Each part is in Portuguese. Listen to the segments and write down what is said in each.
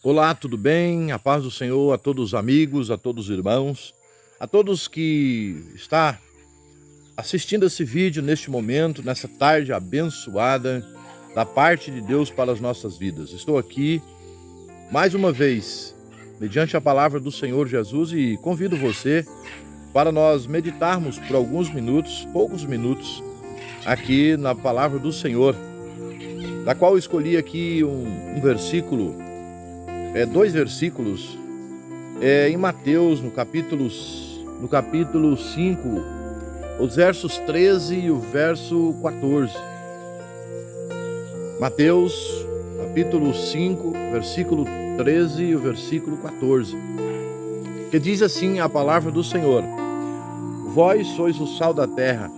Olá, tudo bem? A paz do Senhor a todos os amigos, a todos os irmãos, a todos que está assistindo esse vídeo neste momento, nessa tarde abençoada da parte de Deus para as nossas vidas. Estou aqui mais uma vez, mediante a palavra do Senhor Jesus, e convido você para nós meditarmos por alguns minutos, poucos minutos, aqui na palavra do Senhor, da qual eu escolhi aqui um versículo, dois versículos, em Mateus, no capítulo 5, os versos 13 e o verso 14. Mateus, capítulo 5, versículo 13 e o versículo 14. Que diz assim a palavra do Senhor: Vós sois o sal da terra,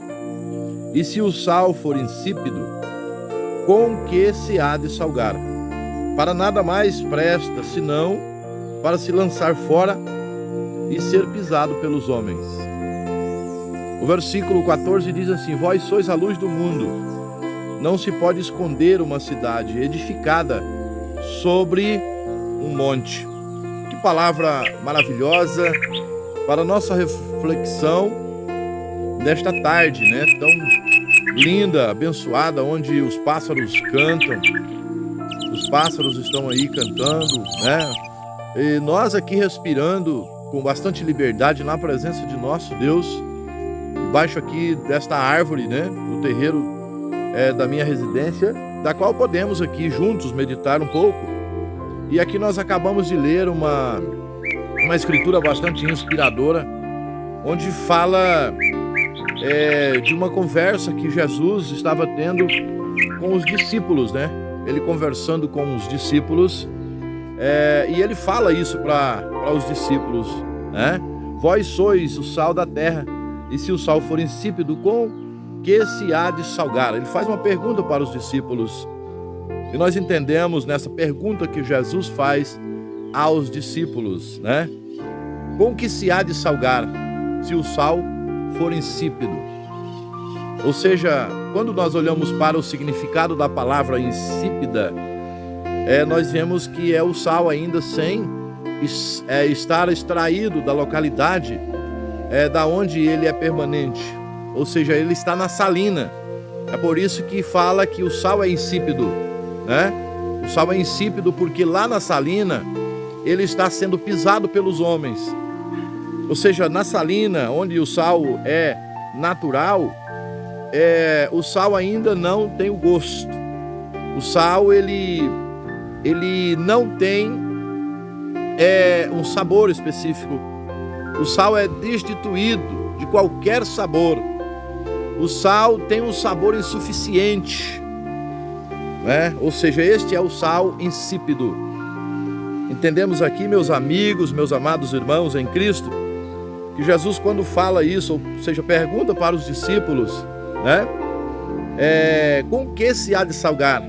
e se o sal for insípido, com que se há de salgar? Para nada mais presta, senão para se lançar fora e ser pisado pelos homens. O versículo 14 diz assim: Vós sois a luz do mundo. Não se pode esconder uma cidade edificada sobre um monte. Que palavra maravilhosa para a nossa reflexão nesta tarde, né? Tão linda, abençoada, onde os pássaros cantam. Os pássaros estão aí cantando, né? E nós aqui respirando com bastante liberdade na presença de nosso Deus, debaixo aqui desta árvore, né? No terreiro da minha residência, da qual podemos aqui juntos meditar um pouco. E aqui nós acabamos de ler uma escritura bastante inspiradora, onde fala de uma conversa que Jesus estava tendo com os discípulos, né? Ele conversando com os discípulos, e ele fala isso para os discípulos, né? Vós sois o sal da terra, e se o sal for insípido, com que se há de salgar? Ele faz uma pergunta para os discípulos, e nós entendemos nessa pergunta que Jesus faz aos discípulos, né? Com que se há de salgar, se o sal for insípido? Ou seja, quando nós olhamos para o significado da palavra insípida, nós vemos que é o sal ainda sem estar extraído da localidade da onde ele é permanente. Ou seja, ele está na salina. É por isso que fala que o sal é insípido, né? O sal é insípido porque lá na salina ele está sendo pisado pelos homens. Ou seja, na salina, onde o sal é natural, o sal ainda não tem o gosto. O sal ele não tem um sabor específico. O sal é destituído de qualquer sabor. O sal tem um sabor insuficiente, né? Ou seja, este é o sal insípido. Entendemos aqui, meus amigos, meus amados irmãos em Cristo, que Jesus, quando fala isso, ou seja, pergunta para os discípulos, né? Com que se há de salgar?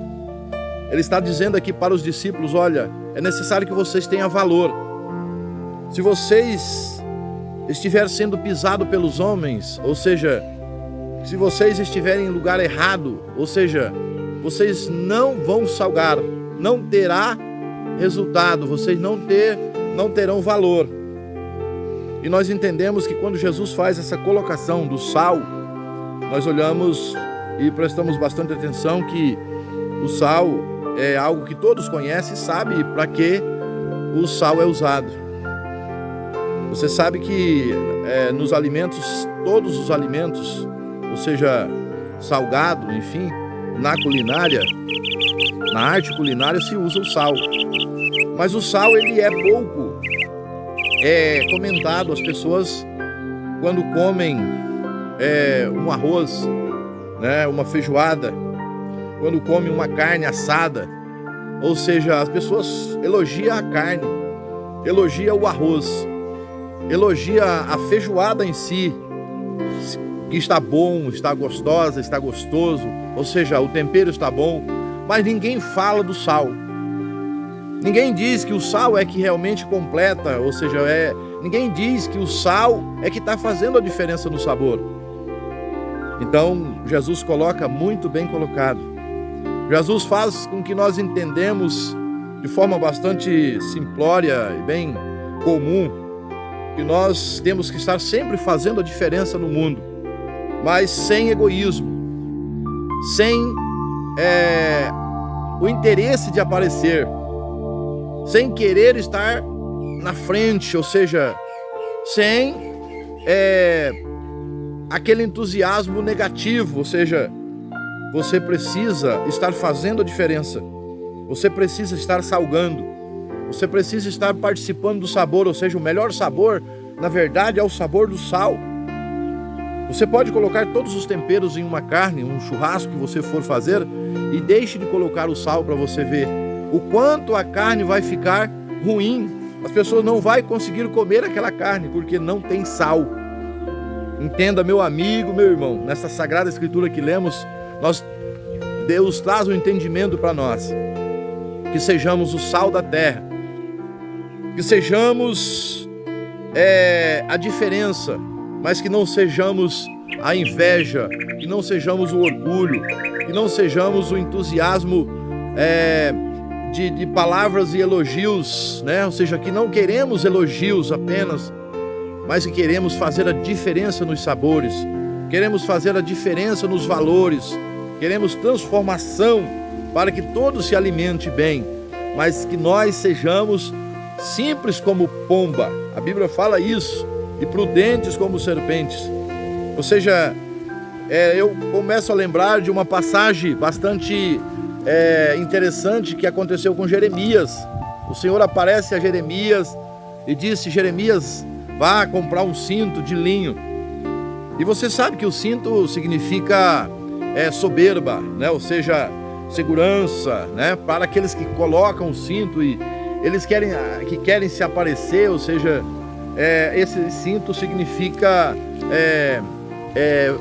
Ele está dizendo aqui para os discípulos: olha, é necessário que vocês tenham valor. Se vocês estiverem sendo pisados pelos homens, ou seja, se vocês estiverem em lugar errado, ou seja, vocês não vão salgar, não terá resultado, vocês não terão valor. E nós entendemos que quando Jesus faz essa colocação do sal, nós olhamos e prestamos bastante atenção que o sal é algo que todos conhecem e sabem para que o sal é usado. Você sabe que nos alimentos, todos os alimentos, ou seja, salgado, enfim, na culinária, na arte culinária se usa o sal. Mas o sal ele é pouco comentado. As pessoas, quando comem um arroz, né, uma feijoada, quando comem uma carne assada, ou seja, as pessoas elogiam a carne, elogiam o arroz, elogiam a feijoada em si, que está bom, está gostosa, está gostoso, ou seja, o tempero está bom, mas ninguém fala do sal. Ninguém diz que o sal é que realmente completa, ou seja, ninguém diz que o sal é que está fazendo a diferença no sabor. Então, Jesus coloca muito bem colocado. Jesus faz com que nós entendemos de forma bastante simplória e bem comum, que nós temos que estar sempre fazendo a diferença no mundo, mas sem egoísmo, sem o interesse de aparecer, sem querer estar na frente, ou seja, sem aquele entusiasmo negativo, ou seja, você precisa estar fazendo a diferença, você precisa estar salgando, você precisa estar participando do sabor, ou seja, o melhor sabor, na verdade, é o sabor do sal. Você pode colocar todos os temperos em uma carne, um churrasco que você for fazer, e deixe de colocar o sal para você ver o quanto a carne vai ficar ruim. As pessoas não vão conseguir comer aquela carne porque não tem sal. Entenda, meu amigo, meu irmão, nessa sagrada escritura que lemos, Deus traz um entendimento para nós, que sejamos o sal da terra, que sejamos a diferença, mas que não sejamos a inveja, que não sejamos o orgulho, que não sejamos o entusiasmo de palavras e elogios, né? Ou seja, que não queremos elogios apenas, mas que queremos fazer a diferença nos sabores, queremos fazer a diferença nos valores, queremos transformação para que todos se alimente bem, mas que nós sejamos simples como pomba, a Bíblia fala isso, e prudentes como serpentes. Ou seja, eu começo a lembrar de uma passagem bastante interessante que aconteceu com Jeremias. O Senhor aparece a Jeremias e disse: Jeremias, vá comprar um cinto de linho. E você sabe que o cinto significa soberba, né? Ou seja, segurança, né? Para aqueles que colocam o cinto e eles querem se aparecer, ou seja, esse cinto significa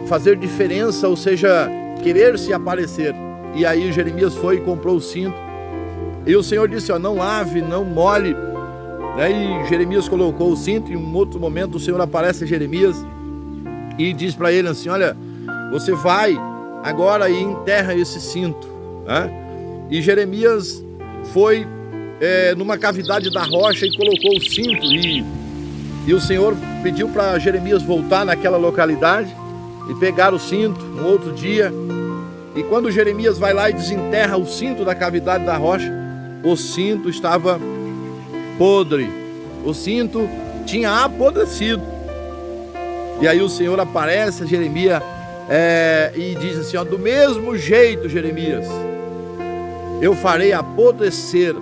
fazer diferença, ou seja, querer se aparecer. E aí Jeremias foi e comprou o cinto. E o Senhor disse: não lave, não molhe. Daí Jeremias colocou o cinto e em um outro momento o Senhor aparece a Jeremias e diz para ele assim: olha, você vai agora e enterra esse cinto, né? E Jeremias foi numa cavidade da rocha e colocou o cinto e o Senhor pediu para Jeremias voltar naquela localidade e pegar o cinto no outro dia. E quando Jeremias vai lá e desenterra o cinto da cavidade da rocha, o cinto estava podre, o cinto tinha apodrecido. E aí o Senhor aparece a Jeremias e diz assim: do mesmo jeito, Jeremias, eu farei apodrecer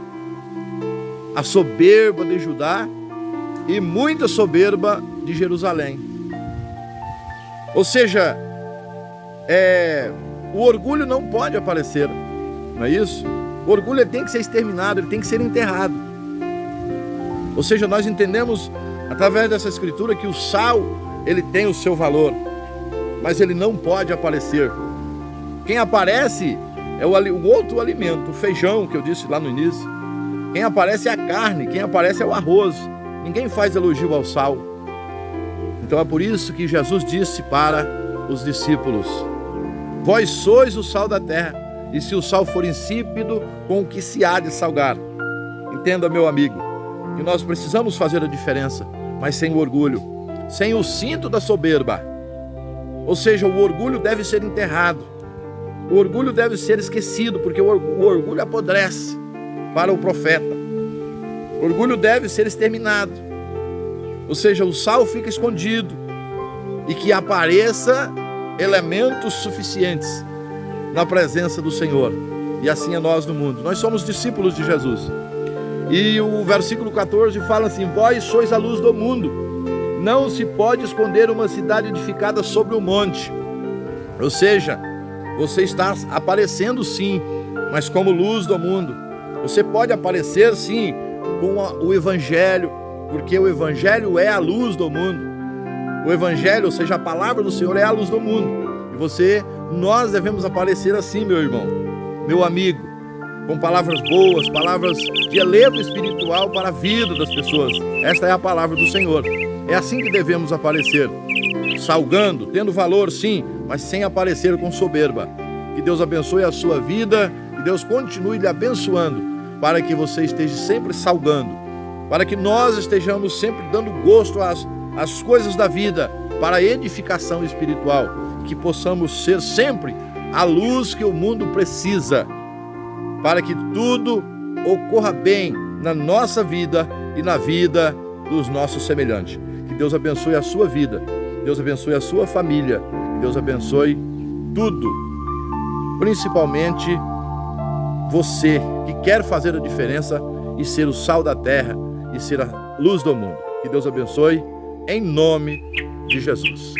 a soberba de Judá e muita soberba de Jerusalém. Ou seja, o orgulho não pode aparecer, não é isso? O orgulho tem que ser exterminado, ele tem que ser enterrado. Ou seja, nós entendemos através dessa escritura que o sal, ele tem o seu valor, mas ele não pode aparecer. Quem aparece é o outro alimento, o feijão que eu disse lá no início. Quem aparece é a carne, quem aparece é o arroz. Ninguém faz elogio ao sal. Então é por isso que Jesus disse para os discípulos: vós sois o sal da terra, e se o sal for insípido, com o que se há de salgar? Entenda, meu amigo, que nós precisamos fazer a diferença, mas sem o orgulho, sem o cinto da soberba. Ou seja, o orgulho deve ser enterrado, o orgulho deve ser esquecido, porque o orgulho apodrece para o profeta. O orgulho deve ser exterminado, ou seja, o sal fica escondido e que apareça elementos suficientes na presença do Senhor. E assim é nós no mundo. Nós somos discípulos de Jesus. E o versículo 14 fala assim: vós sois a luz do mundo. Não se pode esconder uma cidade edificada sobre o monte. Ou seja, você está aparecendo sim, mas como luz do mundo. Você pode aparecer sim com o Evangelho, porque o Evangelho é a luz do mundo. O Evangelho, ou seja, a palavra do Senhor é a luz do mundo. E nós devemos aparecer assim, meu irmão, meu amigo, com palavras boas, palavras de elevo espiritual para a vida das pessoas. Esta é a palavra do Senhor. É assim que devemos aparecer, salgando, tendo valor sim, mas sem aparecer com soberba. Que Deus abençoe a sua vida, que Deus continue lhe abençoando, para que você esteja sempre salgando, para que nós estejamos sempre dando gosto às coisas da vida, para a edificação espiritual, que possamos ser sempre a luz que o mundo precisa, para que tudo ocorra bem na nossa vida e na vida dos nossos semelhantes. Que Deus abençoe a sua vida, Deus abençoe a sua família, que Deus abençoe tudo, principalmente você que quer fazer a diferença e ser o sal da terra e ser a luz do mundo. Que Deus abençoe em nome de Jesus.